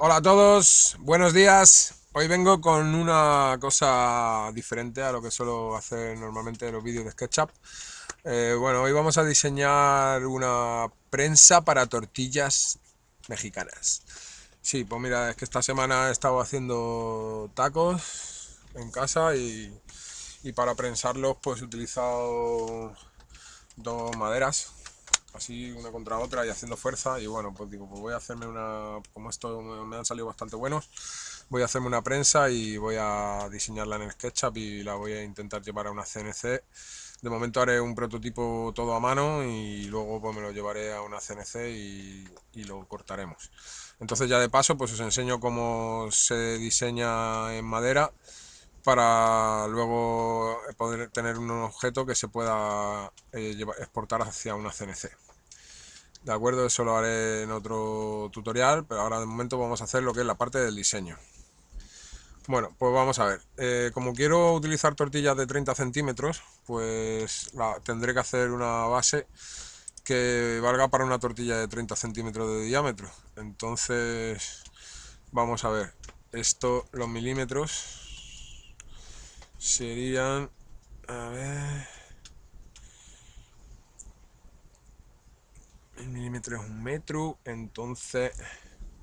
Hola a todos, buenos días. Hoy vengo con una cosa diferente a lo que suelo hacer normalmente en los vídeos de SketchUp. Bueno, hoy vamos a diseñar una prensa para tortillas mexicanas. Sí, pues mira, es que esta semana he estado haciendo tacos en casa y para prensarlos pues he utilizado dos maderas, así una contra otra y haciendo fuerza. Y bueno, pues digo, pues voy a hacerme una, como esto me han salido bastante buenos, voy a hacerme una prensa y voy a diseñarla en el SketchUp y la voy a intentar llevar a una CNC. De momento haré un prototipo todo a mano y luego pues me lo llevaré a una CNC y lo cortaremos. Entonces ya de paso pues os enseño cómo se diseña en madera para luego poder tener un objeto que se pueda exportar hacia una CNC. De acuerdo, eso lo haré en otro tutorial, pero ahora de momento vamos a hacer lo que es la parte del diseño. Bueno, pues vamos a ver. Como quiero utilizar tortillas de 30 centímetros, pues tendré que hacer una base que valga para una tortilla de 30 centímetros de diámetro. Entonces, vamos a ver. Los milímetros serían... A ver... El milímetro es un metro, entonces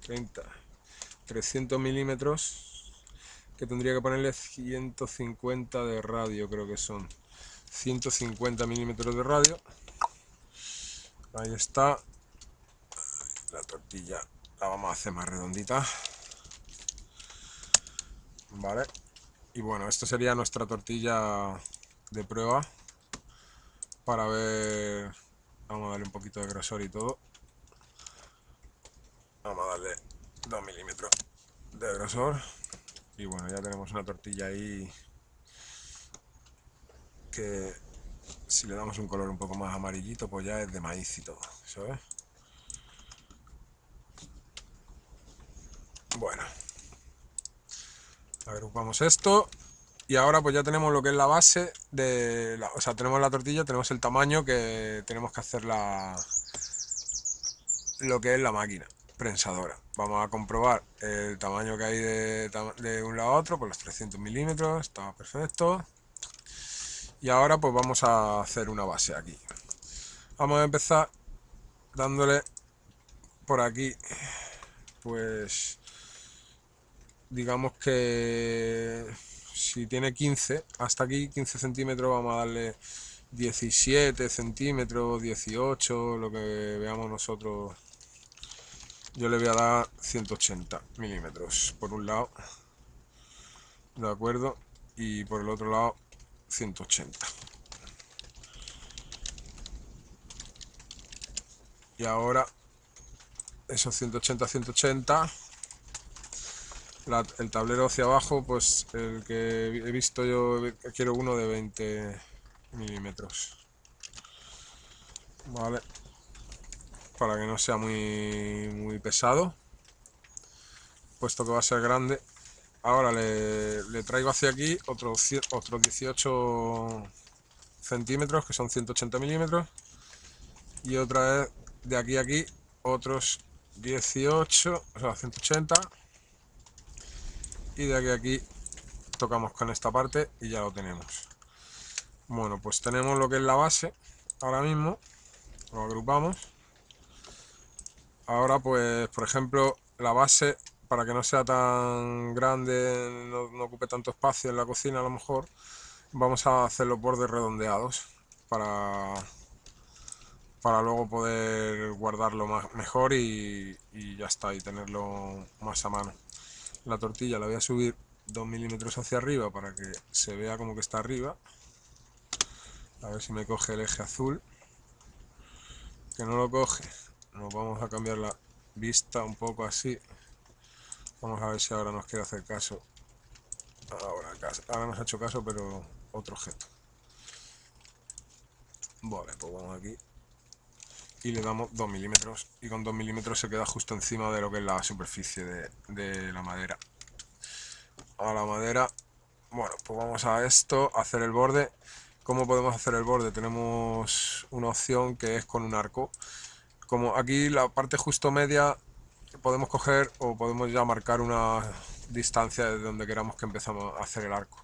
30, 300 milímetros, que tendría que ponerle 150 de radio, creo que son 150 milímetros de radio. Ahí está. La tortilla la vamos a hacer más redondita, vale. Y bueno, esto sería nuestra tortilla de prueba para ver. Vamos a darle un poquito de grosor y todo. Vamos a darle 2 milímetros de grosor. Y bueno, ya tenemos una tortilla ahí que, si le damos un color un poco más amarillito, pues ya es de maíz y todo, ¿sabes? Bueno, agrupamos esto y ahora pues ya tenemos lo que es la base o sea, tenemos la tortilla, tenemos el tamaño que tenemos que hacer lo que es la máquina prensadora. Vamos a comprobar el tamaño que hay de un lado a otro, por los 300 milímetros, está perfecto. Y ahora pues vamos a hacer una base aquí. Vamos a empezar dándole por aquí, pues digamos que si tiene 15, hasta aquí 15 centímetros, vamos a darle 17 centímetros, 18, lo que veamos nosotros. Yo le voy a dar 180 milímetros por un lado, de acuerdo, y por el otro lado 180. Y ahora esos 180, 180, el tablero hacia abajo, pues el que he visto yo, quiero uno de 20 milímetros, vale, para que no sea muy pesado, puesto que va a ser grande. Ahora le traigo hacia aquí otros 18 centímetros, que son 180 milímetros, y otra vez de aquí a aquí otros 18, o sea, 180, y de aquí a aquí tocamos con esta parte y ya lo tenemos. Bueno, pues tenemos lo que es la base ahora mismo, lo agrupamos. Ahora pues, por ejemplo, la base, para que no sea tan grande, no ocupe tanto espacio en la cocina, a lo mejor vamos a hacer los bordes redondeados para, para luego poder guardarlo mejor y ya está, y tenerlo más a mano. La tortilla la voy a subir 2 milímetros hacia arriba para que se vea como que está arriba. A ver si me coge el eje azul, que no lo coge. Nos vamos a cambiar la vista un poco así. Vamos a ver si ahora nos quiere hacer caso. Ahora nos ha hecho caso, pero otro objeto. Vale, pues vamos aquí y le damos 2 milímetros, y con 2 milímetros se queda justo encima de lo que es la superficie de la madera. A la madera, bueno, pues vamos a esto, a hacer el borde. ¿Cómo podemos hacer el borde? Tenemos una opción que es con un arco. Como aquí la parte justo media podemos coger o podemos ya marcar una distancia desde donde queramos que empezamos a hacer el arco.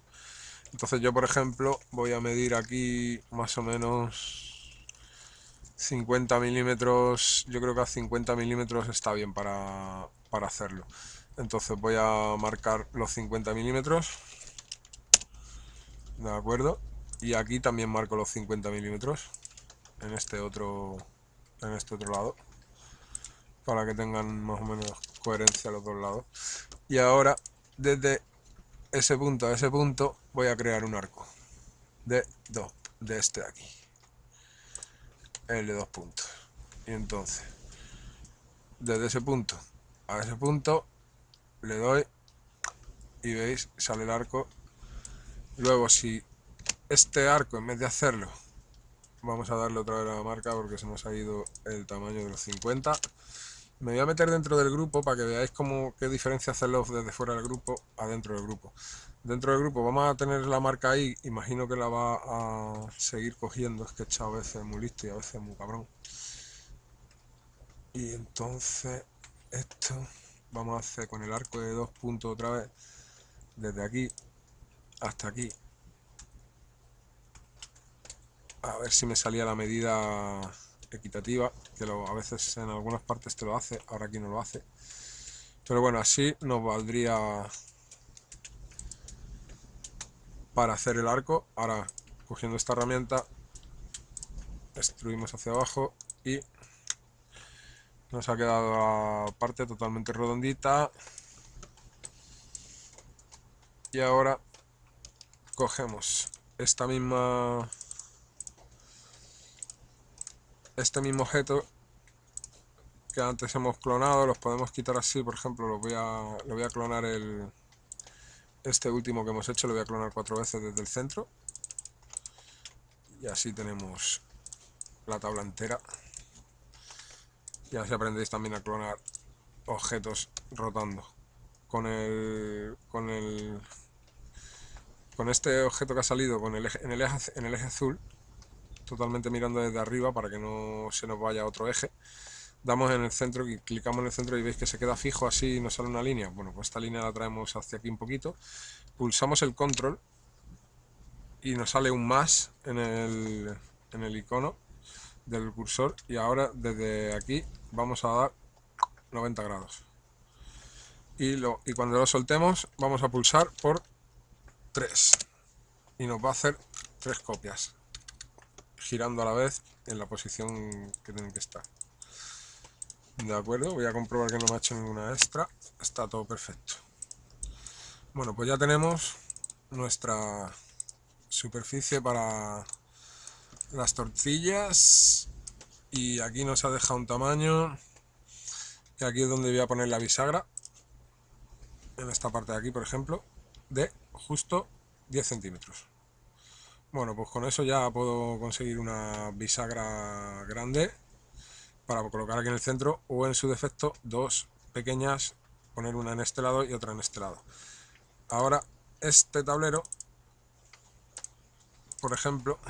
Entonces yo, por ejemplo, voy a medir aquí más o menos 50 milímetros. Yo creo que a 50 milímetros está bien para hacerlo. Entonces voy a marcar los 50 milímetros, ¿de acuerdo? Y aquí también marco los 50 milímetros en este otro lado, para que tengan más o menos coherencia los dos lados. Y ahora, desde ese punto a ese punto, voy a crear un arco de este de aquí, el de 2 puntos. Y entonces, desde ese punto a ese punto, le doy y veis, sale el arco. Luego, si este arco, en vez de hacerlo, vamos a darle otra vez a la marca porque se nos ha ido el tamaño de los 50. Me voy a meter dentro del grupo para que veáis qué diferencia hacerlo desde fuera del grupo a dentro del grupo. Dentro del grupo vamos a tener la marca ahí, imagino que la va a seguir cogiendo, es que a veces es muy listo y a veces es muy cabrón. Y entonces esto vamos a hacer con el arco de 2 puntos otra vez, desde aquí hasta aquí. A ver si me salía la medida equitativa, que a veces en algunas partes te lo hace, ahora aquí no lo hace. Pero bueno, así nos valdría para hacer el arco. Ahora, cogiendo esta herramienta, destruimos hacia abajo y nos ha quedado la parte totalmente redondita. Y ahora cogemos este mismo objeto que antes hemos clonado, los podemos quitar así. Por ejemplo, le voy a clonar este último que hemos hecho, lo voy a clonar 4 veces desde el centro. Y así tenemos la tabla entera. Y así aprendéis también a clonar objetos rotando. Con este objeto que ha salido en el eje azul, totalmente mirando desde arriba para que no se nos vaya a otro eje, damos en el centro y clicamos en el centro y veis que se queda fijo así y nos sale una línea. Bueno, pues esta línea la traemos hacia aquí un poquito, pulsamos el control y nos sale un más en el icono del cursor, y ahora desde aquí vamos a dar 90 grados y cuando lo soltemos vamos a pulsar por 3 y nos va a hacer 3 copias girando a la vez en la posición que tienen que estar. De acuerdo, voy a comprobar que no me ha hecho ninguna extra. Está todo perfecto. Bueno, pues ya tenemos nuestra superficie para las tortillas, y aquí nos ha dejado un tamaño, que aquí es donde voy a poner la bisagra, en esta parte de aquí, por ejemplo, de justo 10 centímetros. Bueno, pues con eso ya puedo conseguir una bisagra grande para colocar aquí en el centro, o en su defecto dos pequeñas, poner una en este lado y otra en este lado. Ahora este tablero, por ejemplo,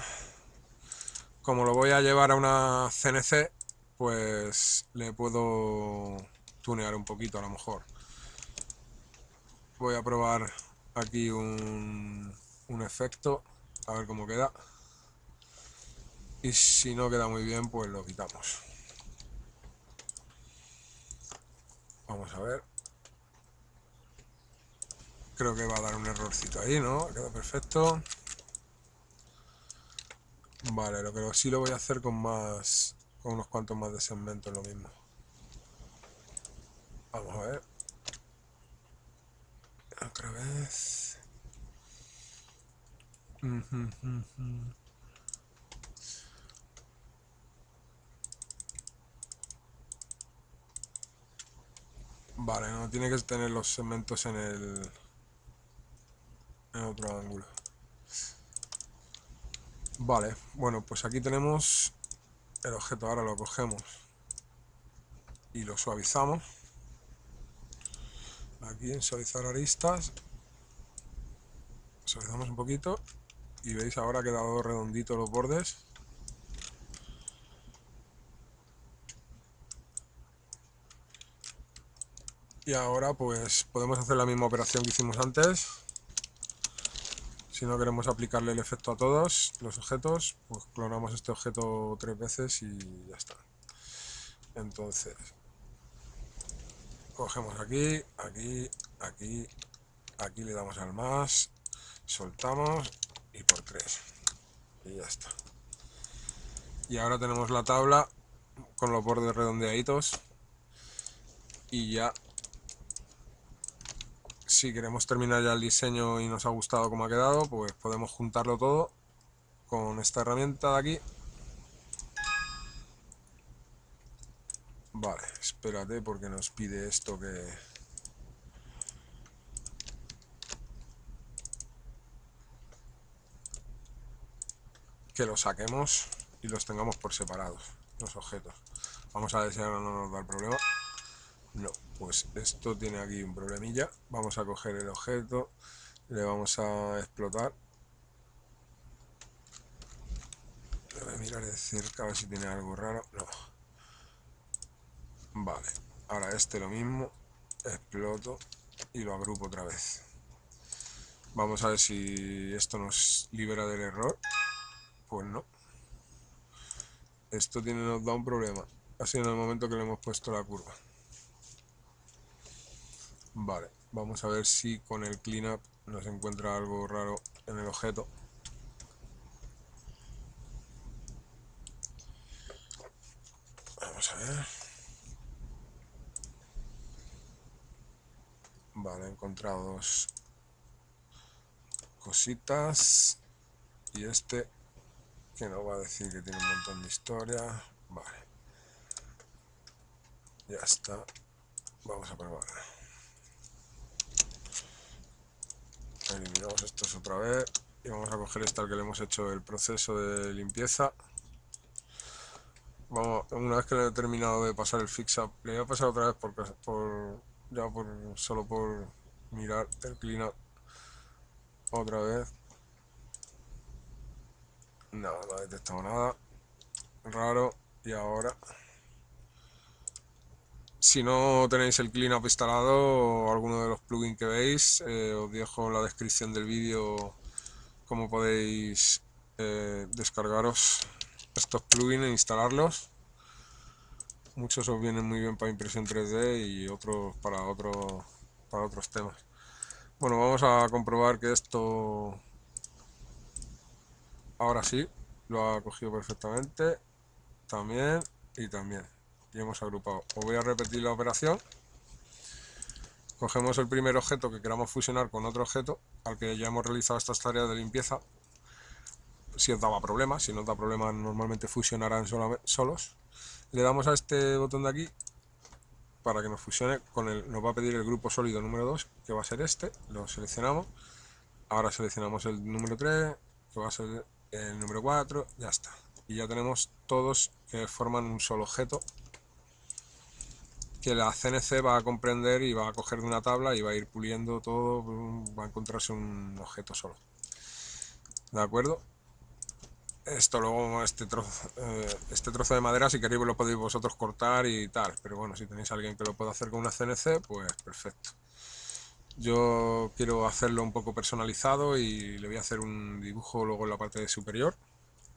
como lo voy a llevar a una CNC, pues le puedo tunear un poquito a lo mejor. Voy a probar aquí un efecto, a ver cómo queda, y si no queda muy bien pues lo quitamos. Vamos a ver. Creo que va a dar un errorcito ahí, ¿no? Queda perfecto. Vale, lo que sí lo voy a hacer con unos cuantos más de segmentos, lo mismo. Vamos a ver. Otra vez. Vale, no tiene que tener los segmentos en otro ángulo. Vale, bueno, pues aquí tenemos el objeto. Ahora lo cogemos y lo suavizamos. Aquí en suavizar aristas, suavizamos un poquito y veis ahora ha quedado redondito los bordes. Y ahora pues podemos hacer la misma operación que hicimos antes. Si no queremos aplicarle el efecto a todos los objetos, pues clonamos este objeto 3 veces y ya está. Entonces, cogemos aquí, aquí, aquí, aquí le damos al más, soltamos y por 3. Y ya está. Y ahora tenemos la tabla con los bordes redondeaditos. Y ya, si queremos terminar ya el diseño y nos ha gustado cómo ha quedado, pues podemos juntarlo todo con esta herramienta de aquí. Vale, espérate porque nos pide esto que lo saquemos y los tengamos por separados, los objetos. Vamos a ver si ahora no nos da el problema. No, pues esto tiene aquí un problemilla. Vamos a coger el objeto, le vamos a explotar. Voy a mirar de cerca a ver si tiene algo raro. No. Vale, ahora este lo mismo, exploto y lo agrupo otra vez. Vamos a ver si esto nos libera del error. Pues no. Esto nos da un problema. Ha sido en el momento que le hemos puesto la curva. Vale, vamos a ver si con el cleanup nos encuentra algo raro en el objeto. Vamos a ver. Vale, he encontrado dos cositas. Y este que nos va a decir que tiene un montón de historia. Vale. Ya está. Vamos a probar. Eliminamos estos otra vez. Y vamos a coger esta al que le hemos hecho el proceso de limpieza. Vamos, una vez que le he terminado de pasar el fix-up, le voy a pasar otra vez solo por mirar el clean-up otra vez. Nada, no ha detectado nada raro. Y ahora, si no tenéis el cleanup instalado o alguno de los plugins que veis, os dejo en la descripción del vídeo cómo podéis descargaros estos plugins e instalarlos. Muchos os vienen muy bien para impresión 3D y otros para otros temas. Bueno, vamos a comprobar que esto ahora sí lo ha cogido perfectamente. También y también. Y hemos agrupado. Os voy a repetir la operación. Cogemos el primer objeto que queramos fusionar con otro objeto al que ya hemos realizado estas tareas de limpieza. Si os daba problemas, si no os da problemas, normalmente fusionarán solos. Le damos a este botón de aquí para que nos fusione con nos va a pedir el grupo sólido número 2, que va a ser este. Lo seleccionamos. Ahora seleccionamos el número 3, que va a ser el número 4, ya está. Y ya tenemos todos que forman un solo objeto que la CNC va a comprender y va a coger de una tabla y va a ir puliendo todo, va a encontrarse un objeto solo. ¿De acuerdo? Esto luego, este trozo de madera, si queréis lo podéis vosotros cortar y tal, pero bueno, si tenéis a alguien que lo pueda hacer con una CNC, pues perfecto. Yo quiero hacerlo un poco personalizado y le voy a hacer un dibujo luego en la parte superior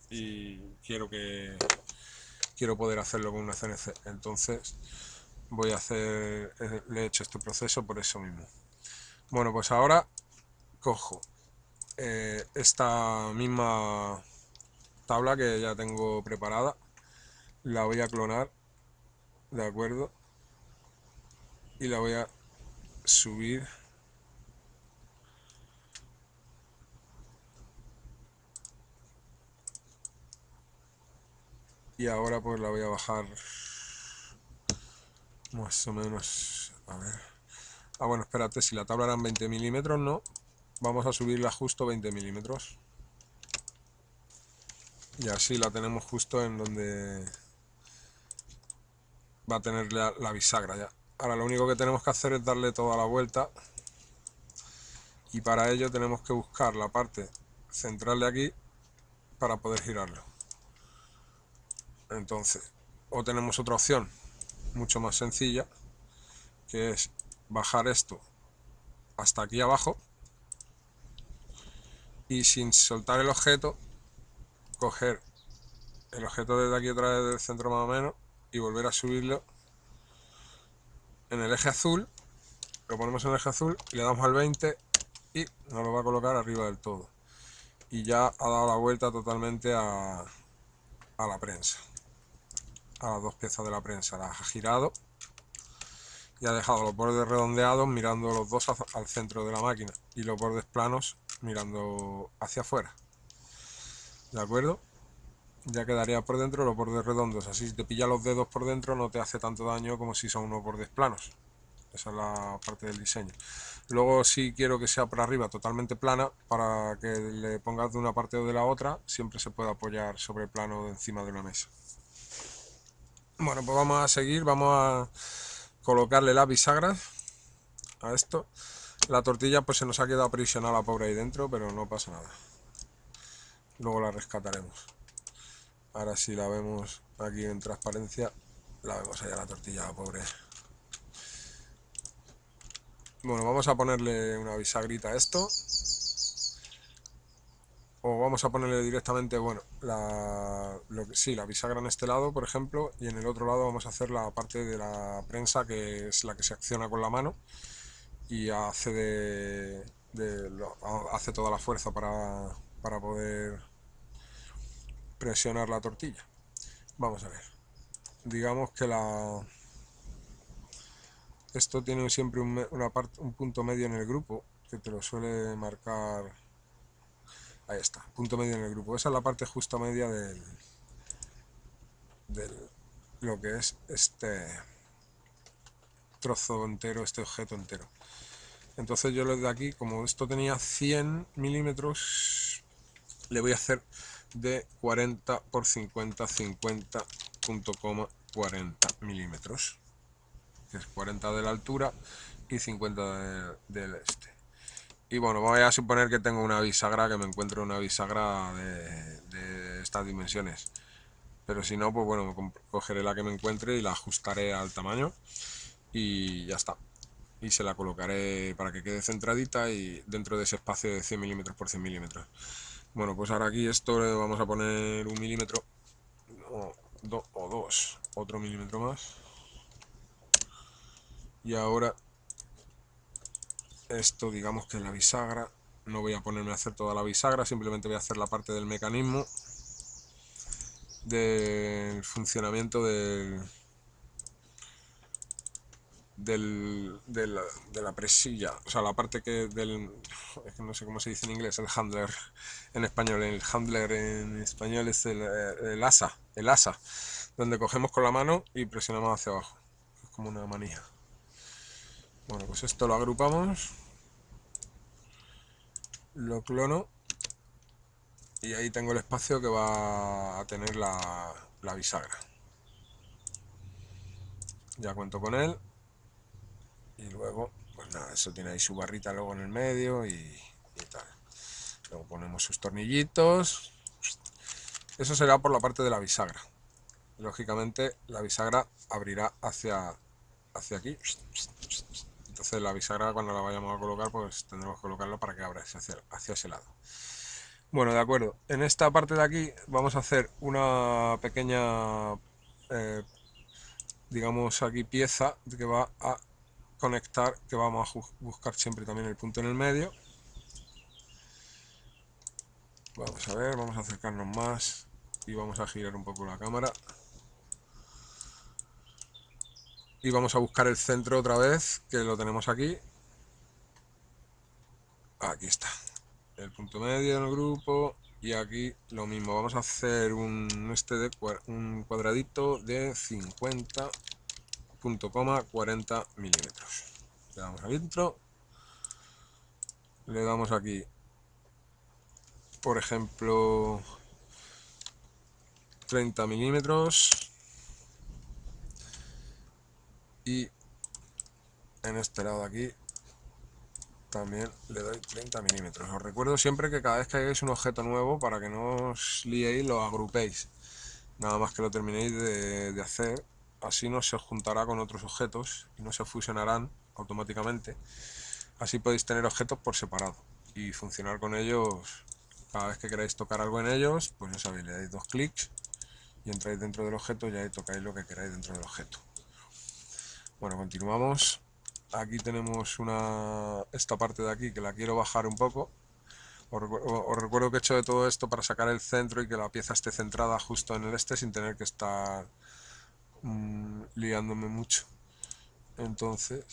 y quiero poder hacerlo con una CNC. Entonces voy a hacer, le he hecho este proceso por eso mismo. Bueno, pues ahora cojo esta misma tabla que ya tengo preparada, la voy a clonar, de acuerdo, y la voy a subir y ahora pues la voy a bajar más o menos, a ver. Bueno, espérate, si la tabla eran 20 milímetros, no, vamos a subirla justo 20 milímetros y así la tenemos justo en donde va a tener la bisagra ya. Ahora lo único que tenemos que hacer es darle toda la vuelta y para ello tenemos que buscar la parte central de aquí para poder girarlo. Entonces, o tenemos otra opción mucho más sencilla, que es bajar esto hasta aquí abajo y sin soltar el objeto, coger el objeto desde aquí otra vez del centro más o menos y volver a subirlo en el eje azul. Lo ponemos en el eje azul y le damos al 20 y nos lo va a colocar arriba del todo. Y ya ha dado la vuelta totalmente a la prensa, a las dos piezas de la prensa. Las ha girado y ha dejado los bordes redondeados mirando los dos al centro de la máquina y los bordes planos mirando hacia afuera. ¿De acuerdo? Ya quedaría por dentro los bordes redondos. Así si te pilla los dedos por dentro no te hace tanto daño como si son unos bordes planos. Esa es la parte del diseño. Luego si quiero que sea por arriba totalmente plana, para que le pongas de una parte o de la otra, siempre se puede apoyar sobre el plano de encima de una mesa. Bueno, pues vamos a seguir, vamos a colocarle las bisagras a esto. La tortilla pues se nos ha quedado aprisionada pobre ahí dentro, pero no pasa nada. Luego la rescataremos. Ahora sí la vemos aquí en transparencia, la vemos allá la tortilla pobre. Bueno, vamos a ponerle una bisagrita a esto. O vamos a ponerle directamente, bueno, la bisagra en este lado, por ejemplo, y en el otro lado vamos a hacer la parte de la prensa, que es la que se acciona con la mano y hace hace toda la fuerza para poder presionar la tortilla. Vamos a ver. Digamos que esto tiene siempre un punto medio en el grupo, que te lo suele marcar. Ahí está, punto medio en el grupo. Esa es la parte justa media del lo que es este trozo entero, este objeto entero. Entonces yo desde aquí, como esto tenía 100 milímetros, le voy a hacer de 40 por 50, 50, punto coma 40 milímetros, que es 40 de la altura y 50 del este. Y bueno, voy a suponer que tengo una bisagra, que me encuentro una bisagra de estas dimensiones. Pero si no, pues bueno, cogeré la que me encuentre y la ajustaré al tamaño y ya está. Y se la colocaré para que quede centradita y dentro de ese espacio de 100 milímetros por 100 milímetros. Bueno, pues ahora aquí esto le vamos a poner 1 milímetro o dos, otro milímetro más. Y ahora esto, digamos que es la bisagra. No voy a ponerme a hacer toda la bisagra, simplemente voy a hacer la parte del mecanismo del funcionamiento de la presilla, o sea, la parte es que no sé cómo se dice en inglés, el handler en español. El handler en español es el asa, donde cogemos con la mano y presionamos hacia abajo. Es como una manija. Bueno, pues esto lo agrupamos, lo clono y ahí tengo el espacio que va a tener la bisagra. Ya cuento con él y luego, pues nada, eso tiene ahí su barrita luego en el medio y tal. Luego ponemos sus tornillitos. Eso será por la parte de la bisagra. Lógicamente la bisagra abrirá hacia aquí. Entonces la bisagra, cuando la vayamos a colocar, pues tendremos que colocarla para que abra hacia ese lado. Bueno, de acuerdo. En esta parte de aquí vamos a hacer una pequeña, digamos aquí, pieza que va a conectar, que vamos a buscar siempre también el punto en el medio. Vamos a ver, vamos a acercarnos más y vamos a girar un poco la cámara. Y vamos a buscar el centro otra vez, que lo tenemos aquí. Aquí está, el punto medio del grupo. Y aquí lo mismo, vamos a hacer un cuadradito de 50, punto coma 40 milímetros. Le damos al intro, le damos aquí, por ejemplo, 30 milímetros. Y en este lado aquí también le doy 30 milímetros. Os recuerdo siempre que cada vez que hagáis un objeto nuevo, para que no os liéis, lo agrupéis. Nada más que lo terminéis de hacer, así no se os juntará con otros objetos y no se fusionarán automáticamente. Así podéis tener objetos por separado y funcionar con ellos cada vez que queráis tocar algo en ellos. Pues ya sabéis, le dais 2 clics y entráis dentro del objeto y ahí tocáis lo que queráis dentro del objeto. Bueno, continuamos. Aquí tenemos esta parte de aquí que la quiero bajar un poco. Os recuerdo que he hecho de todo esto para sacar el centro y que la pieza esté centrada justo en el este sin tener que estar liándome mucho. Entonces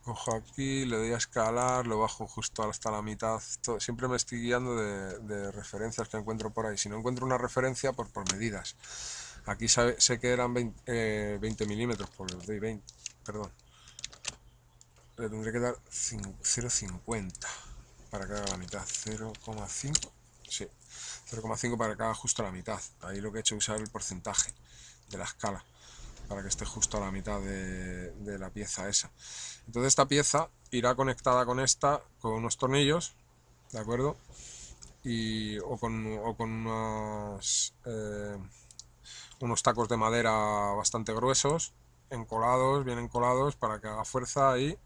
cojo aquí, le doy a escalar, lo bajo justo hasta la mitad. Siempre me estoy guiando de referencias que encuentro por ahí. Si no encuentro una referencia, por medidas. Aquí sé que eran 20 milímetros, pues le doy 20, perdón. Le tendré que dar 0,50 para que haga la mitad. 0,5, sí, 0,5 para que haga justo la mitad. Ahí lo que he hecho es usar el porcentaje de la escala para que esté justo a la mitad de la pieza esa. Entonces esta pieza irá conectada con esta con unos tornillos, ¿de acuerdo? O con unos tacos de madera bastante gruesos, bien encolados para que haga fuerza ahí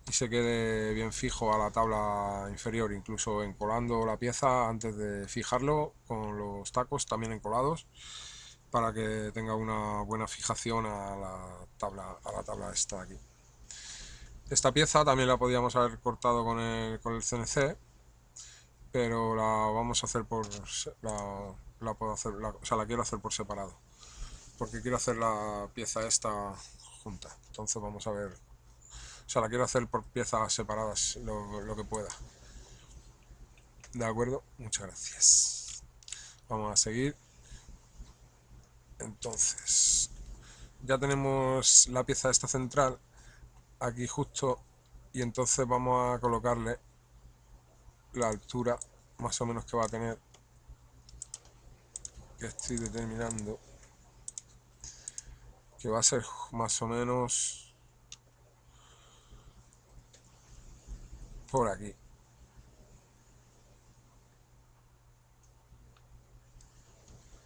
y se quede bien fijo a la tabla inferior, incluso encolando la pieza antes de fijarlo con los tacos también encolados para que tenga una buena fijación a la tabla esta de aquí. Esta pieza también la podíamos haber cortado con el CNC, pero la vamos a hacer la quiero hacer por separado, porque quiero hacer la pieza esta junta. Entonces vamos a ver, la quiero hacer por piezas separadas lo que pueda. De acuerdo, muchas gracias. Vamos a seguir. Entonces, ya tenemos la pieza esta central aquí justo, y entonces vamos a colocarle la altura más o menos que va a tener, que estoy determinando que va a ser más o menos por aquí.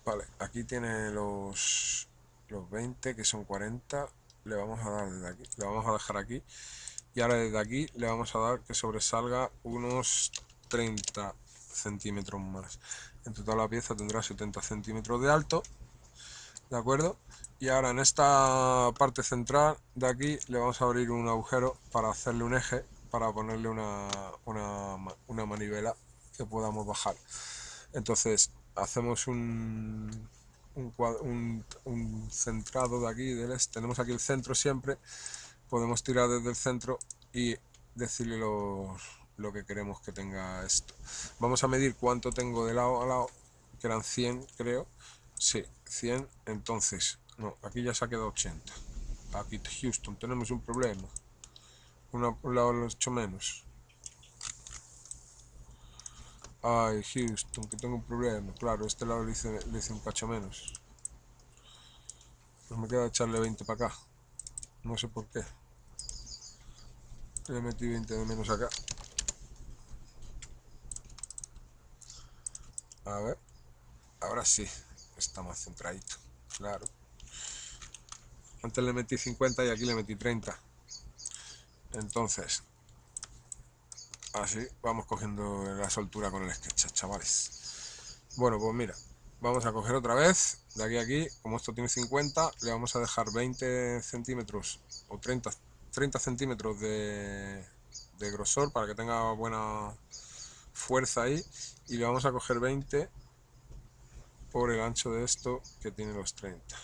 Vale, aquí tiene los 20, que son 40. Le vamos a dar desde aquí, le vamos a dejar aquí, y ahora desde aquí le vamos a dar que sobresalga unos 30 centímetros más. En total la pieza tendrá 70 centímetros de alto, ¿de acuerdo? Y ahora en esta parte central de aquí le vamos a abrir un agujero para hacerle un eje, para ponerle una manivela que podamos bajar. Entonces hacemos un centrado de aquí, tenemos aquí el centro siempre, podemos tirar desde el centro y decirle lo que queremos que tenga esto. Vamos a medir cuánto tengo de lado a lado, que eran 100 creo, sí, 100, entonces, no, aquí ya se ha quedado 80. Aquí Houston, tenemos un problema, un lado lo he hecho menos. Ay, Houston, que tengo un problema. Claro, este lado le hice un cacho menos. Pues me queda echarle 20 para acá. No sé por qué. Le metí 20 de menos acá. A ver. Ahora sí. Está más centradito. Claro. Antes le metí 50 y aquí le metí 30. Entonces, así vamos cogiendo la soltura con el SketchUp, chavales. Bueno, pues mira. Vamos a coger otra vez, de aquí a aquí, como esto tiene 50, le vamos a dejar 20 centímetros o 30 centímetros de grosor para que tenga buena fuerza ahí, y le vamos a coger 20 por el ancho de esto que tiene los 30.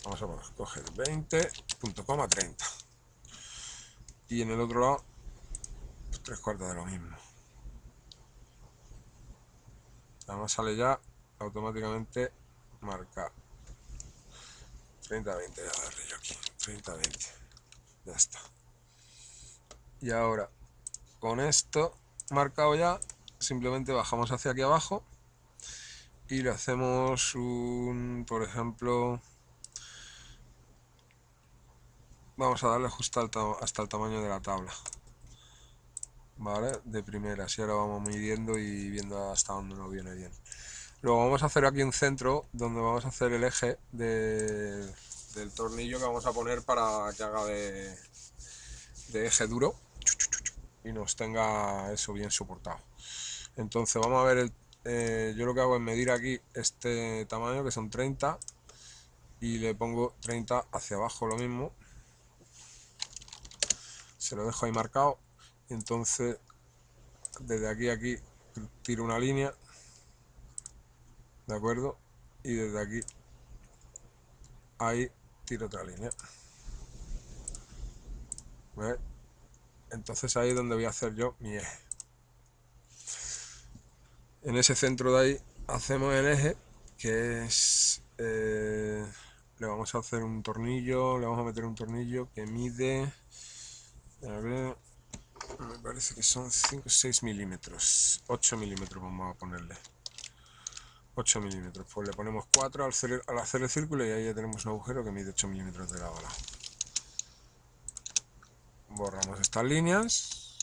Vamos a coger 20, punto coma 30. Y en el otro lado, pues 3/4 de lo mismo. Además sale ya automáticamente marcado. 30, 20, voy a darle yo aquí. 30, 20. Ya está. Y ahora, con esto marcado ya, simplemente bajamos hacia aquí abajo y le hacemos por ejemplo, vamos a darle justo hasta el tamaño de la tabla, ¿vale? De primeras, y ahora vamos midiendo y viendo hasta dónde nos viene bien. Luego vamos a hacer aquí un centro donde vamos a hacer el eje del tornillo que vamos a poner para que haga de eje duro y nos tenga eso bien soportado. Entonces vamos a ver, yo lo que hago es medir aquí este tamaño, que son 30, y le pongo 30 hacia abajo lo mismo, se lo dejo ahí marcado, y entonces desde aquí a aquí tiro una línea, ¿de acuerdo? Y desde aquí ahí tiro otra línea. ¿Ves? Entonces ahí es donde voy a hacer yo mi eje. En ese centro de ahí hacemos el eje, que es... le vamos a hacer un tornillo, le vamos a meter un tornillo que mide... A ver, me parece que son 5 o 6 milímetros. 8 milímetros vamos a ponerle. 8 milímetros. Pues le ponemos 4 al hacer el círculo y ahí ya tenemos un agujero que mide 8 milímetros de lado a lado. Borramos estas líneas.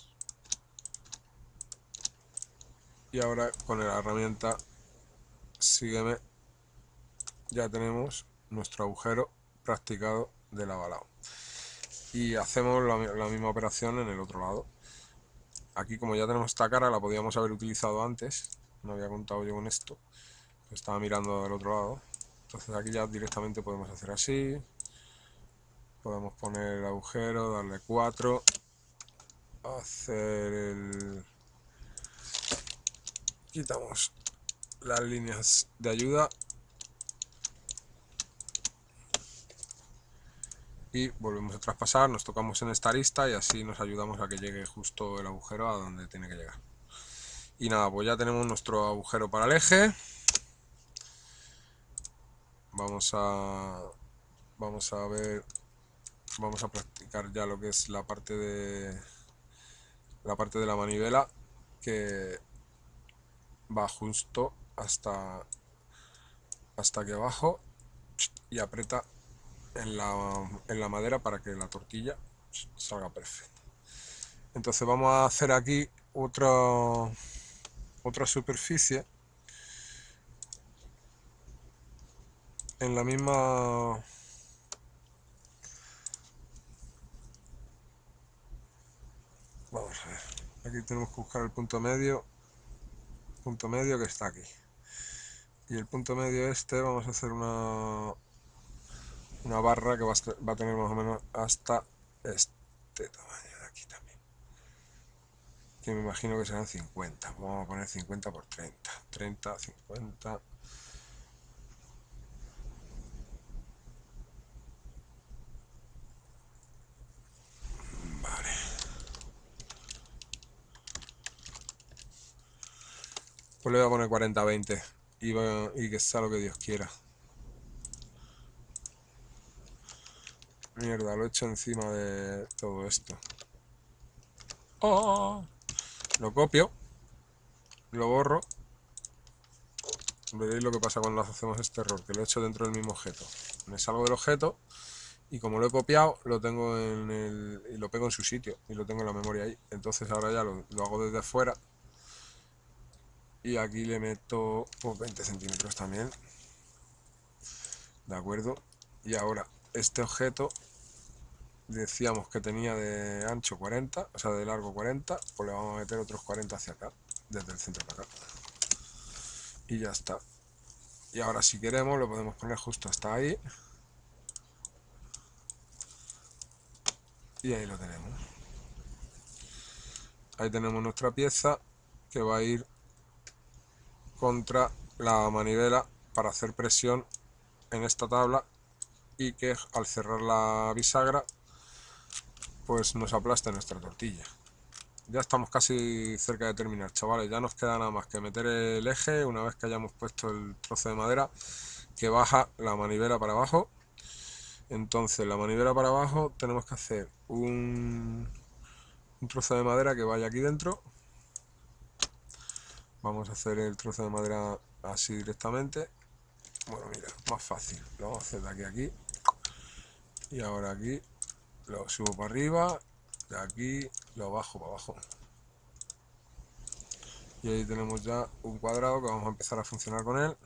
Y ahora con la herramienta Sígueme ya tenemos nuestro agujero practicado de lado a lado. Y hacemos la misma operación en el otro lado. Aquí, como ya tenemos esta cara, la podíamos haber utilizado antes. No había contado yo con esto. Estaba mirando del otro lado. Entonces aquí ya directamente podemos hacer así. Podemos poner el agujero, darle 4. Hacer el... Quitamos las líneas de ayuda. Y volvemos a traspasar, nos tocamos en esta arista y así nos ayudamos a que llegue justo el agujero a donde tiene que llegar. Y nada, pues ya tenemos nuestro agujero para el eje. Vamos a ver, vamos a practicar ya lo que es la parte de la manivela, que va justo hasta aquí abajo y aprieta en la madera para que la tortilla salga perfecta. Entonces vamos a hacer aquí otra superficie en la misma... Vamos a ver, aquí tenemos que buscar el punto medio que está aquí, y el punto medio este vamos a hacer una barra que va a tener más o menos hasta este tamaño de aquí también, que me imagino que serán 50. Vamos a poner 50 por 30, 30, 50. Vale, pues le voy a poner 40, 20 y que sea lo que Dios quiera. Mierda, lo he hecho encima de todo esto. ¡Oh! Lo copio, lo borro. Veréis lo que pasa cuando hacemos este error, que lo he hecho dentro del mismo objeto. Me salgo del objeto y como lo he copiado, lo tengo y lo pego en su sitio y lo tengo en la memoria ahí. Entonces ahora ya lo hago desde fuera y aquí le meto pues, 20 centímetros también. ¿De acuerdo? Y ahora este objeto decíamos que tenía de ancho 40, o sea de largo 40, pues le vamos a meter otros 40 hacia acá, desde el centro para acá. Y ya está. Y ahora si queremos lo podemos poner justo hasta ahí. Y ahí lo tenemos. Ahí tenemos nuestra pieza que va a ir contra la manivela para hacer presión en esta tabla y que al cerrar la bisagra pues nos aplaste nuestra tortilla. Ya estamos casi cerca de terminar, chavales. Ya nos queda nada más que meter el eje una vez que hayamos puesto el trozo de madera que baja la manivela para abajo. Entonces la manivela para abajo tenemos que hacer un trozo de madera que vaya aquí dentro. Vamos a hacer el trozo de madera así directamente. Bueno, mira, más fácil. Lo vamos a hacer de aquí a aquí. Y ahora aquí lo subo para arriba. De aquí lo bajo para abajo. Y ahí tenemos ya un cuadrado que vamos a empezar a funcionar con él.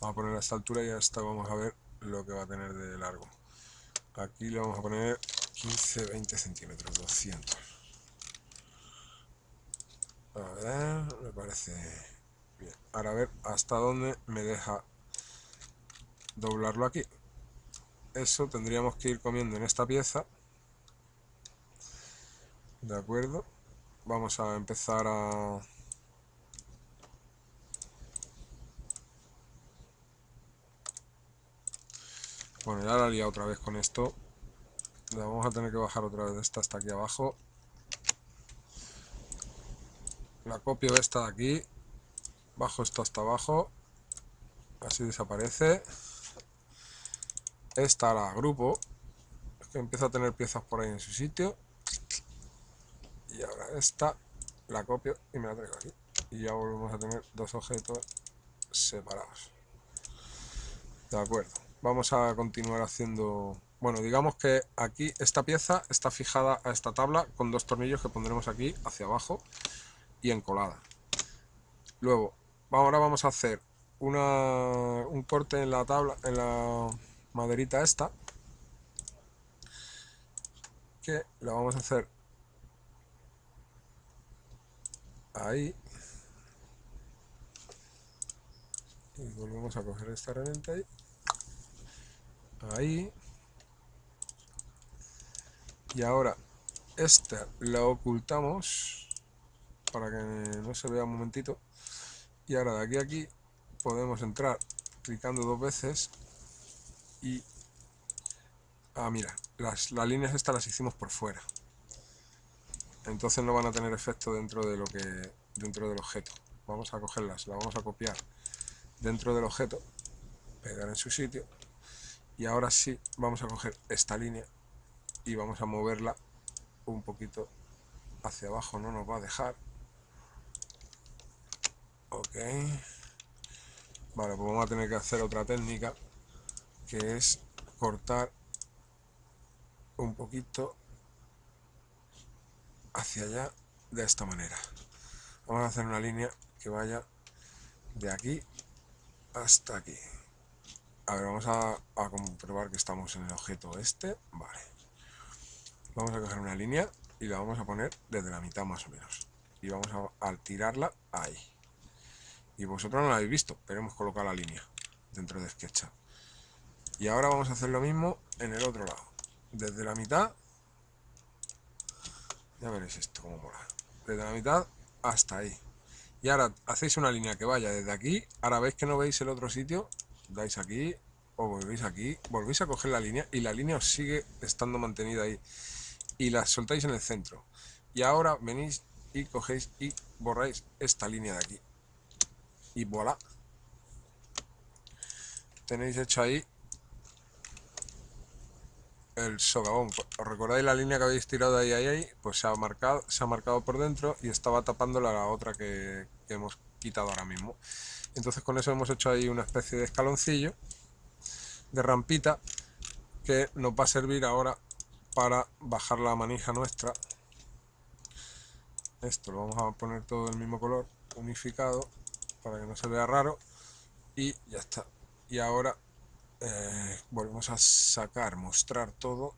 Vamos a poner a esta altura y a esta vamos a ver lo que va a tener de largo. Aquí le vamos a poner 15-20 centímetros, 200. A ver, me parece bien. Ahora a ver hasta dónde me deja doblarlo aquí. Eso tendríamos que ir comiendo en esta pieza. De acuerdo. Vamos a empezar a... Bueno, ya la he liado otra vez con esto. La vamos a tener que bajar otra vez esta hasta aquí abajo. La copio esta de aquí. Bajo esto hasta abajo. Así desaparece. Esta la agrupo. Es que empiezo a tener piezas por ahí en su sitio. Y ahora esta la copio y me la traigo aquí. Y ya volvemos a tener dos objetos separados. De acuerdo. Vamos a continuar haciendo... Bueno, digamos que aquí esta pieza está fijada a esta tabla con dos tornillos que pondremos aquí hacia abajo y encolada. Luego, ahora vamos a hacer un corte en la tabla, en la maderita esta, que la vamos a hacer ahí. Y volvemos a coger esta herramienta ahí. Ahí. Y ahora esta la ocultamos para que no se vea un momentito. Y ahora de aquí a aquí podemos entrar clicando dos veces y... Ah, mira, las líneas estas las hicimos por fuera. Entonces no van a tener efecto dentro del objeto. Vamos a cogerlas, la vamos a copiar dentro del objeto, pegar en su sitio. Y ahora sí vamos a coger esta línea y vamos a moverla un poquito hacia abajo, no nos va a dejar. Ok. Vale, pues vamos a tener que hacer otra técnica, que es cortar un poquito hacia allá de esta manera. Vamos a hacer una línea que vaya de aquí hasta aquí. A ver, vamos a comprobar que estamos en el objeto este. Vale. Vamos a coger una línea y la vamos a poner desde la mitad más o menos. Y vamos a tirarla ahí. Y vosotros no la habéis visto, pero hemos colocado la línea dentro de SketchUp. Y ahora vamos a hacer lo mismo en el otro lado. Desde la mitad, ya veréis esto como mola. Desde la mitad hasta ahí. Y ahora hacéis una línea que vaya desde aquí. Ahora veis que no veis el otro sitio. Dais aquí o volvéis aquí. Volvéis a coger la línea y la línea os sigue estando mantenida ahí. Y la soltáis en el centro. Y ahora venís y cogéis y borráis esta línea de aquí. Y voilà. Tenéis hecho ahí el socavón. ¿Os recordáis la línea que habéis tirado de ahí? Pues se ha marcado por dentro y estaba tapando la otra que hemos quitado ahora mismo. Entonces con eso hemos hecho ahí una especie de escaloncillo, de rampita, que nos va a servir ahora para bajar la manija nuestra. Esto lo vamos a poner todo del mismo color, unificado, para que no se vea raro. Y ya está. Y ahora volvemos a sacar, mostrar todo,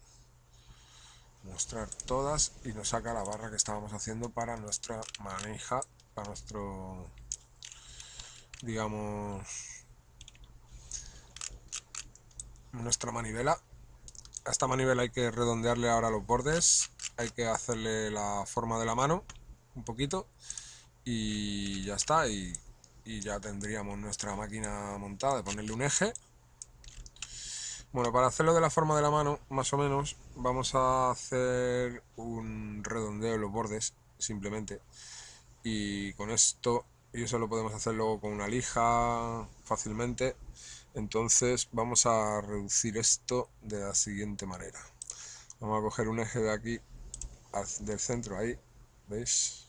mostrar todas, y nos saca la barra que estábamos haciendo para nuestra manija, para nuestro, digamos, nuestra manivela. A esta manivela hay que redondearle ahora los bordes, hay que hacerle la forma de la mano un poquito y ya está. Y ya tendríamos nuestra máquina montada, de ponerle un eje. Bueno, para hacerlo de la forma de la mano, más o menos, vamos a hacer un redondeo en los bordes, simplemente. Y con esto, y eso lo podemos hacer luego con una lija fácilmente. Entonces vamos a reducir esto de la siguiente manera. Vamos a coger un eje de aquí, del centro, ahí, ¿veis?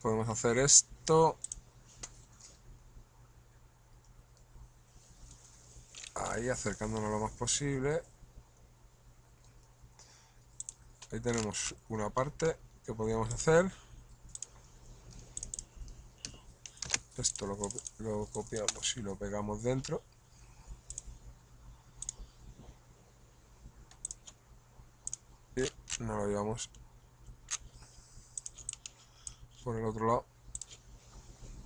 Podemos hacer esto. Ahí, acercándonos lo más posible. Ahí tenemos una parte que podríamos hacer. esto lo copiamos y lo pegamos dentro. Y nos lo llevamos por el otro lado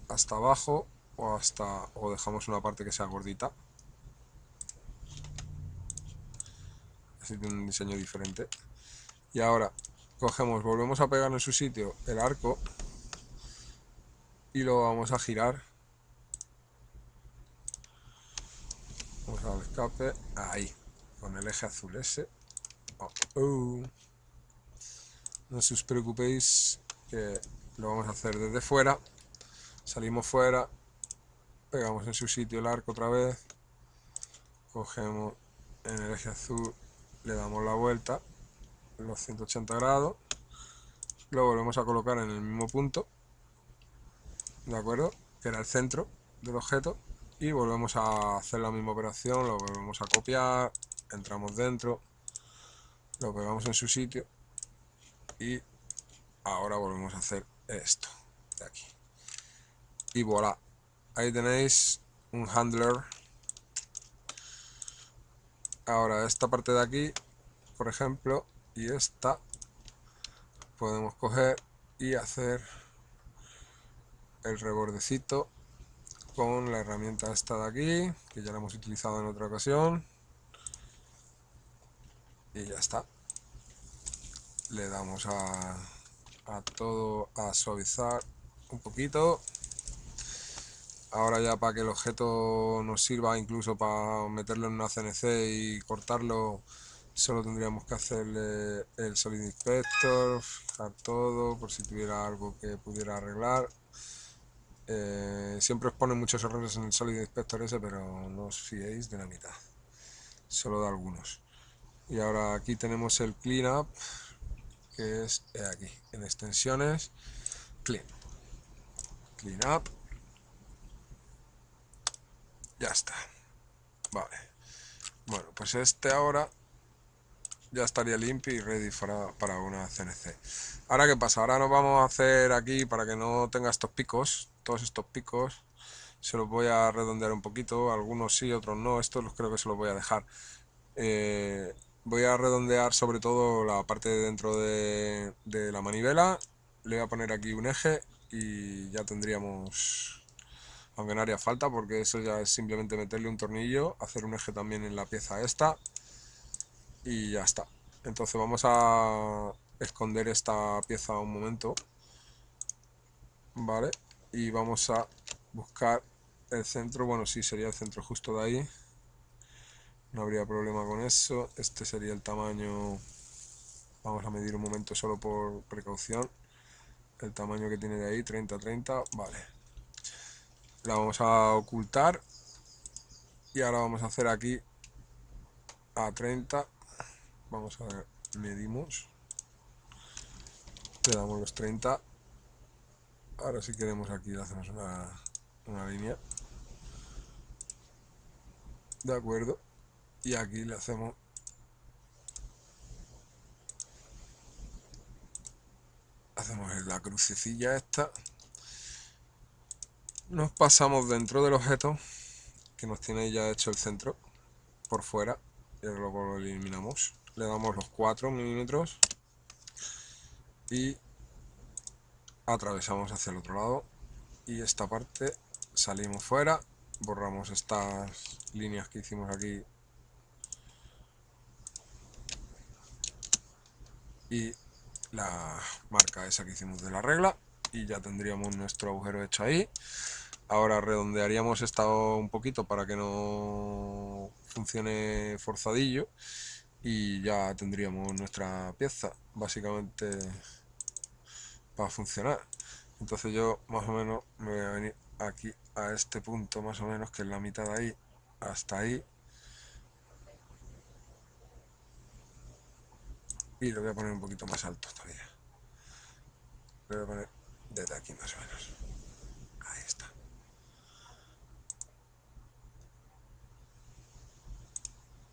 hasta abajo o dejamos una parte que sea gordita. Así tiene un diseño diferente. Y ahora volvemos a pegar en su sitio el arco y lo vamos a girar. Vamos al escape, ahí, con el eje azul ese. No os preocupéis que lo vamos a hacer desde fuera. Salimos fuera, pegamos en su sitio el arco otra vez, cogemos en el eje azul, le damos la vuelta, los 180 grados, lo volvemos a colocar en el mismo punto, ¿de acuerdo? Que era el centro del objeto, y volvemos a hacer la misma operación, lo volvemos a copiar, entramos dentro, lo pegamos en su sitio y ahora volvemos a hacer esto de aquí. Y voilà, ahí tenéis un handler. Ahora esta parte de aquí, por ejemplo, y esta, podemos coger y hacer el rebordecito con la herramienta esta de aquí, que ya la hemos utilizado en otra ocasión. Y ya está. Le damos a todo, a suavizar un poquito. Ahora ya, para que el objeto nos sirva incluso para meterlo en una CNC y cortarlo, solo tendríamos que hacerle el Solid Inspector, fijar todo por si tuviera algo que pudiera arreglar. Siempre os pone muchos errores en el Solid Inspector ese, pero no os fiéis de la mitad, solo de algunos. Y ahora aquí tenemos el Cleanup, que es aquí, en extensiones, Cleanup, ya está. Vale, bueno, pues este ahora ya estaría limpio y ready para una CNC. Ahora, ¿qué pasa? Ahora nos vamos a hacer aquí, para que no tenga estos picos, todos estos picos, se los voy a redondear un poquito, algunos sí, otros no, estos los creo que se los voy a dejar. Voy a redondear sobre todo la parte de dentro de la manivela, le voy a poner aquí un eje y ya tendríamos, aunque no haría falta porque eso ya es simplemente meterle un tornillo, hacer un eje también en la pieza esta y ya está. Entonces vamos a esconder esta pieza un momento, ¿vale? Y vamos a buscar el centro, bueno, sí, sería el centro justo de ahí, no habría problema con eso. Este sería el tamaño, vamos a medir un momento solo por precaución, el tamaño que tiene de ahí, 30-30, vale. La vamos a ocultar y ahora vamos a hacer aquí a 30, vamos a ver, medimos, le damos los 30, ahora si queremos aquí le hacemos una línea, de acuerdo, y aquí le hacemos la crucecilla esta, nos pasamos dentro del objeto que nos tiene ya hecho el centro por fuera y luego lo eliminamos, le damos los 4 milímetros y atravesamos hacia el otro lado y esta parte salimos fuera, borramos estas líneas que hicimos aquí y la marca esa que hicimos de la regla y ya tendríamos nuestro agujero hecho ahí. Ahora redondearíamos esta un poquito para que no funcione forzadillo y ya tendríamos nuestra pieza básicamente para funcionar. Entonces yo más o menos me voy a venir aquí a este punto más o menos, que es la mitad de ahí hasta ahí, y lo voy a poner un poquito más alto todavía, lo voy a poner desde aquí más o menos, ahí está.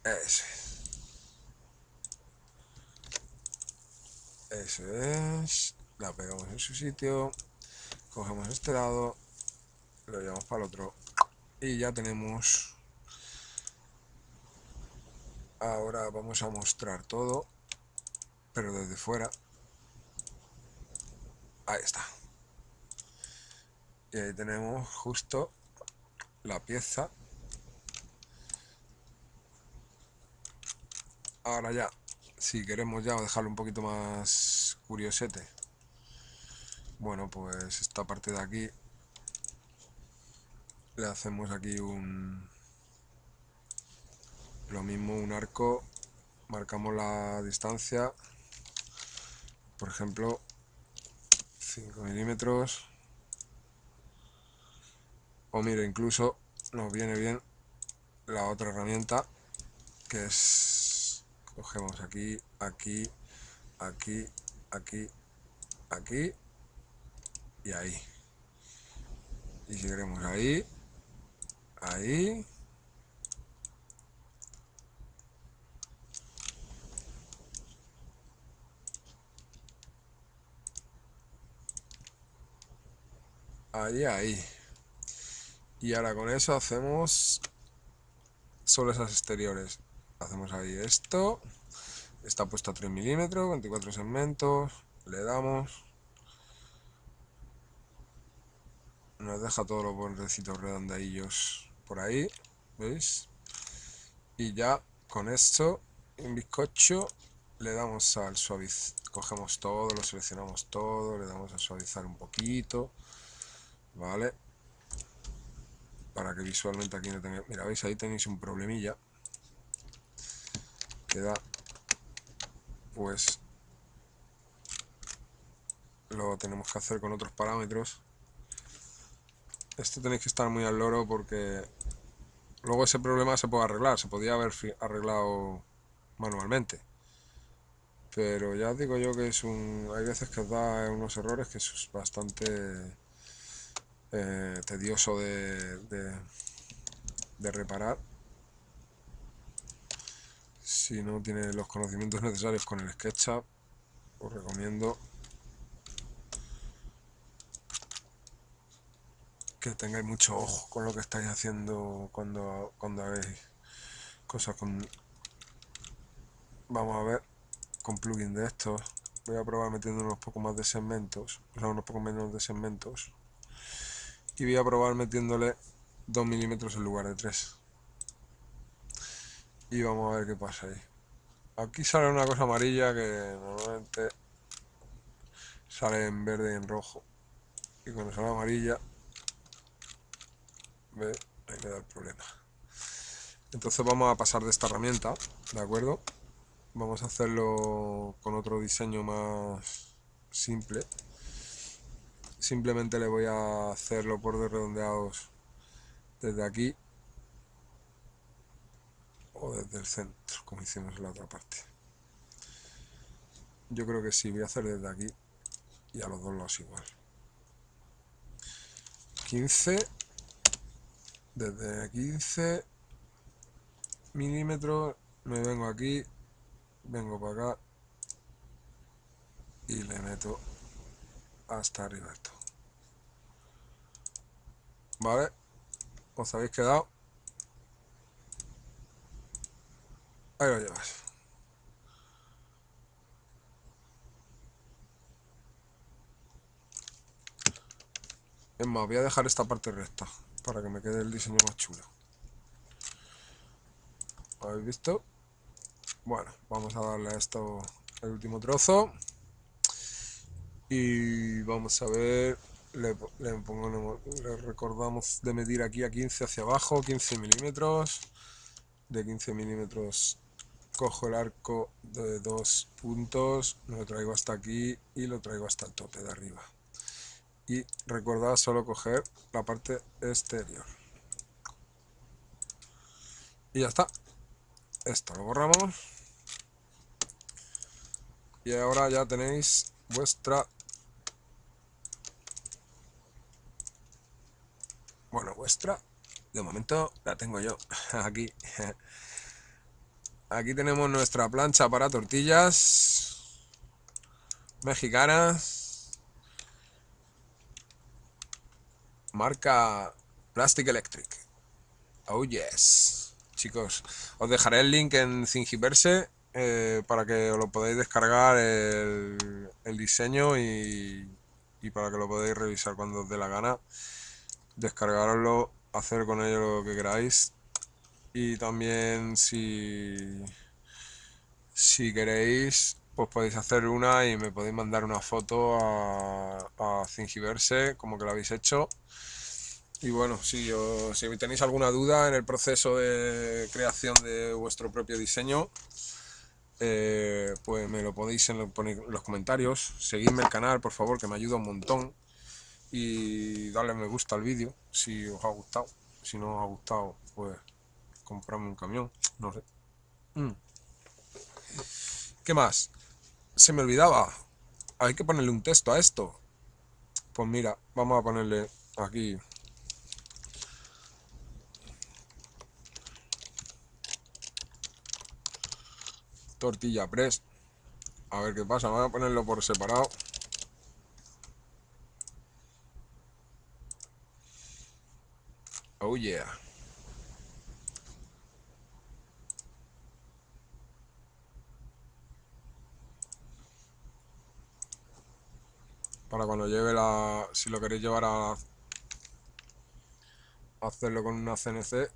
Eso es, eso es, la pegamos en su sitio, cogemos este lado lo llevamos para el otro y ya tenemos. Ahora vamos a mostrar todo, pero desde fuera. Ahí está. Y ahí tenemos justo la pieza. Ahora ya, si queremos ya dejarlo un poquito más curiosete, bueno, pues esta parte de aquí le hacemos aquí lo mismo, un arco, marcamos la distancia, por ejemplo 5 milímetros, o mire, incluso nos viene bien la otra herramienta, que es, cogemos aquí, aquí, aquí, aquí, aquí y ahí, y si queremos ahí, ahí, ahí, ahí. Y ahora con eso hacemos solo esas exteriores. Hacemos ahí esto. Está puesto a 3 milímetros, 24 segmentos. Le damos. Nos deja todos los bordecitos redondeillos por ahí. ¿Veis? Y ya con esto, un bizcocho, le damos al suavizar. Cogemos todo, lo seleccionamos todo, le damos a suavizar un poquito. ¿Vale? Para que visualmente aquí no tengáis. Mira, veis, ahí tenéis un problemilla. Que da, pues lo tenemos que hacer con otros parámetros. Esto tenéis que estar muy al loro porque luego ese problema se puede arreglar, se podía haber arreglado manualmente. Pero ya os digo yo que hay veces que os da unos errores que es bastante tedioso de reparar. Si no tiene los conocimientos necesarios con el SketchUp, os recomiendo que tengáis mucho ojo con lo que estáis haciendo cuando hagáis cosas con... Vamos a ver, con plugin de estos. Voy a probar metiendo unos poco más de segmentos, o sea, unos poco menos de segmentos. Y voy a probar metiéndole 2 milímetros en lugar de 3. Y vamos a ver qué pasa ahí. Aquí sale una cosa amarilla que normalmente sale en verde y en rojo. Y cuando sale amarilla, ¿ve? Ahí me da el problema. Entonces vamos a pasar de esta herramienta, ¿de acuerdo? Vamos a hacerlo con otro diseño más simple. Simplemente le voy a hacer los bordes redondeados desde aquí o desde el centro, como hicimos en la otra parte. Yo creo que sí, voy a hacer desde aquí y a los dos lados igual. 15, desde 15 milímetros me vengo aquí, vengo para acá y le meto hasta arriba esto. ¿Vale? ¿Os habéis quedado? Ahí lo llevas. Es más, voy a dejar esta parte recta para que me quede el diseño más chulo. ¿Habéis visto? Bueno, vamos a darle a esto el último trozo. Y vamos a ver, le recordamos de medir aquí a 15 hacia abajo, 15 milímetros. De 15 milímetros cojo el arco de 2 puntos, lo traigo hasta aquí y lo traigo hasta el tope de arriba. Y recordad solo coger la parte exterior. Y ya está. Esto lo borramos. Y ahora ya tenéis vuestra... Bueno, vuestra... De momento la tengo yo aquí. Aquí tenemos nuestra plancha para tortillas mexicanas. marca Plastic Electric. Oh yes. Chicos, os dejaré el link en Thingiverse para que os lo podáis descargar el diseño y para que lo podáis revisar cuando os dé la gana. Descargaroslo, hacer con ello lo que queráis. Y también si queréis, pues podéis hacer una y me podéis mandar una foto a Thingiverse como que lo habéis hecho. Y bueno, si tenéis alguna duda en el proceso de creación de vuestro propio diseño, pues me lo podéis poner en los comentarios. Seguidme el canal, por favor, que me ayuda un montón. Y darle me gusta al vídeo si os ha gustado. Si no os ha gustado, pues comprarme un camión, no sé. ¿Qué más? Se me olvidaba. Hay que ponerle un texto a esto. Pues mira, vamos a ponerle aquí tortilla press. A ver qué pasa. Vamos a ponerlo por separado. Oh yeah. Para cuando lleve si lo queréis llevar a hacerlo con una CNC.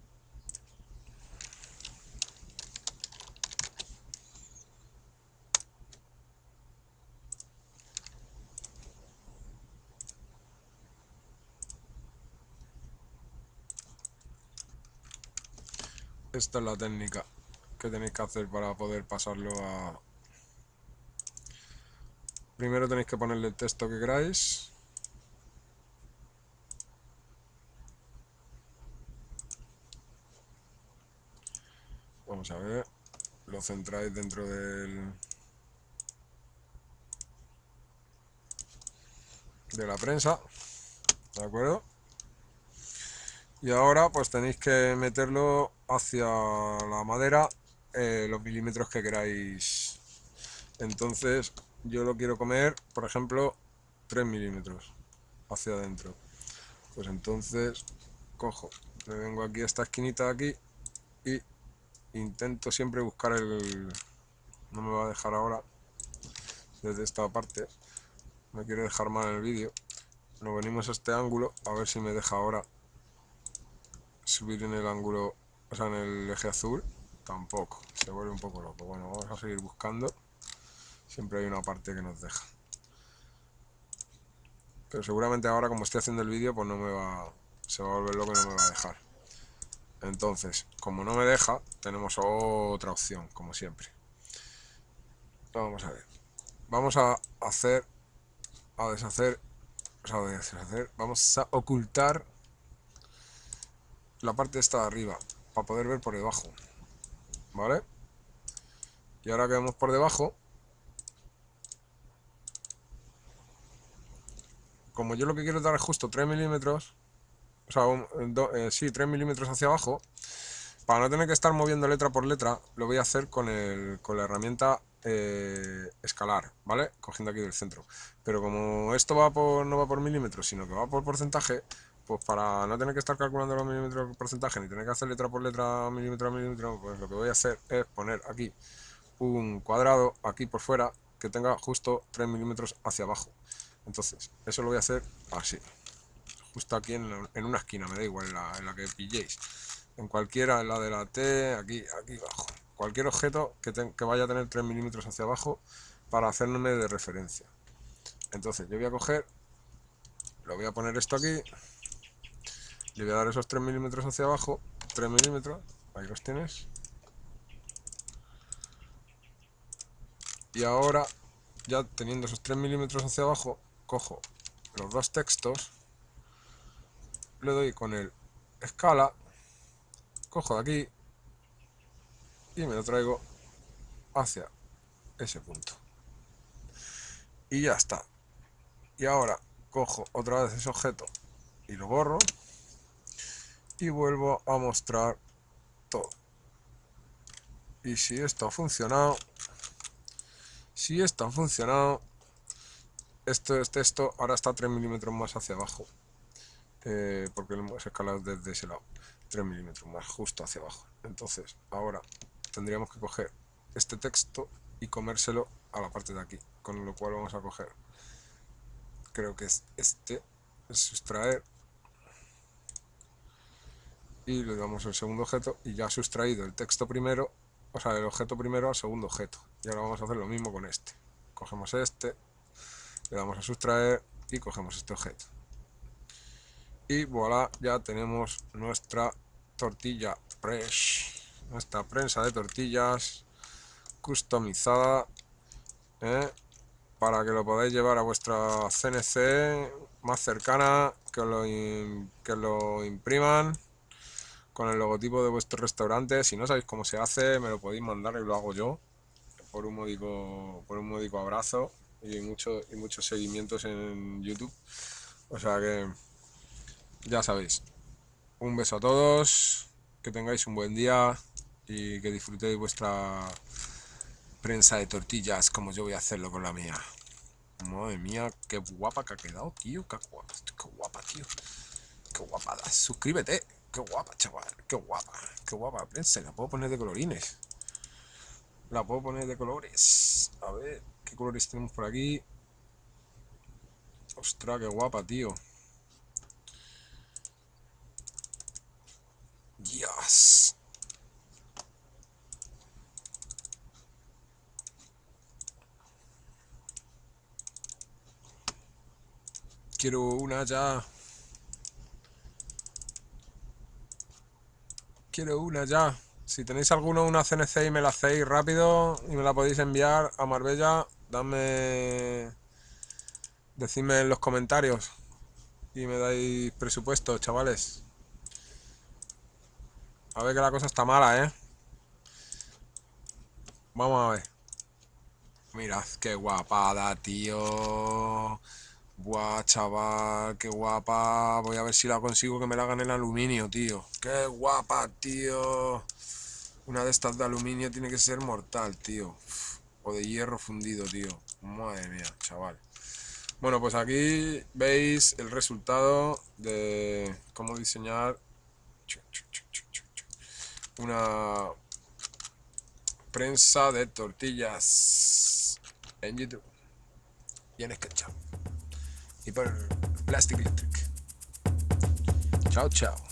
Esta es la técnica que tenéis que hacer para poder pasarlo a... Primero tenéis que ponerle el texto que queráis. Vamos a ver. Lo centráis dentro de la prensa. ¿De acuerdo? Y ahora pues tenéis que meterlo hacia la madera los milímetros que queráis. Entonces yo lo quiero comer, por ejemplo, 3 milímetros hacia adentro. Pues entonces cojo, me vengo aquí a esta esquinita de aquí y intento siempre buscar no me va a dejar ahora desde esta parte, me quiere dejar mal el vídeo. Nos venimos a este ángulo, a ver si me deja ahora subir en el ángulo, o sea, en el eje azul. Tampoco, se vuelve un poco loco. Bueno, vamos a seguir buscando. Siempre hay una parte que nos deja. Pero seguramente ahora, como estoy haciendo el vídeo, pues se va a volver loco y no me va a dejar. Entonces, como no me deja, tenemos otra opción, como siempre. Vamos a ver. Vamos a deshacer, vamos a ocultar la parte esta de arriba, para poder ver por debajo. ¿Vale? Y ahora que vemos por debajo, como yo lo que quiero dar es justo 3 milímetros, o sea, sí, 3 milímetros hacia abajo, para no tener que estar moviendo letra por letra, lo voy a hacer con la herramienta escalar, ¿vale? Cogiendo aquí del centro. Pero como esto no va por milímetros, sino que va por porcentaje, pues para no tener que estar calculando los milímetros por porcentaje, ni tener que hacer letra por letra, milímetro a milímetro, pues lo que voy a hacer es poner aquí un cuadrado, aquí por fuera, que tenga justo 3 milímetros hacia abajo. Entonces, eso lo voy a hacer así. Justo aquí en una esquina, me da igual, en la que pilléis. En cualquiera, en la de la T, aquí abajo. Cualquier objeto que vaya a tener 3 milímetros hacia abajo para hacerme de referencia. Entonces yo voy a coger, lo voy a poner esto aquí, le voy a dar esos 3 milímetros hacia abajo, 3 milímetros, ahí los tienes. Y ahora, ya teniendo esos 3 milímetros hacia abajo, cojo los dos textos, le doy con el escala, cojo de aquí y me lo traigo hacia ese punto. Y ya está. Y ahora cojo otra vez ese objeto y lo borro y vuelvo a mostrar todo. Y si esto ha funcionado, esto es texto, ahora está 3 milímetros más hacia abajo. porque lo hemos escalado desde ese lado, 3 milímetros más, justo hacia abajo. Entonces ahora tendríamos que coger este texto y comérselo a la parte de aquí, con lo cual vamos a coger, creo que es este, es sustraer, y le damos el segundo objeto y ya ha sustraído el texto primero, o sea, el objeto primero al segundo objeto. Y ahora vamos a hacer lo mismo con este. Cogemos este, le damos a sustraer y cogemos este objeto. Y voilà, ya tenemos nuestra tortilla fresh, nuestra prensa de tortillas customizada, para que lo podáis llevar a vuestra CNC más cercana, que lo impriman con el logotipo de vuestro restaurante. Si no sabéis cómo se hace, me lo podéis mandar y lo hago yo, por un módico abrazo y muchos seguimientos en YouTube. O sea que ya sabéis. Un beso a todos, que tengáis un buen día y que disfrutéis vuestra prensa de tortillas como yo voy a hacerlo con la mía. Madre mía, qué guapa que ha quedado, tío. Qué guapa, tío. Qué guapada. Suscríbete. Qué guapa, chaval. Qué guapa. Qué guapa la prensa. La puedo poner de colorines. La puedo poner de colores. A ver, ¿qué colores tenemos por aquí? Ostras, qué guapa, tío. Dios. Quiero una ya. Quiero una ya. Si tenéis alguno, una CNC y me la hacéis rápido y me la podéis enviar a Marbella, decidme en los comentarios y me dais presupuesto, chavales. A ver que la cosa está mala, Vamos a ver. Mirad qué guapada, tío. Buah, chaval, qué guapa. Voy a ver si la consigo que me la hagan en aluminio, tío. Qué guapa, tío. Una de estas de aluminio tiene que ser mortal, tío. O de hierro fundido, tío. Madre mía, chaval. Bueno, pues aquí veis el resultado de cómo diseñar una prensa de tortillas en YouTube y en SketchUp y por Plastic Electric. Chao, chao.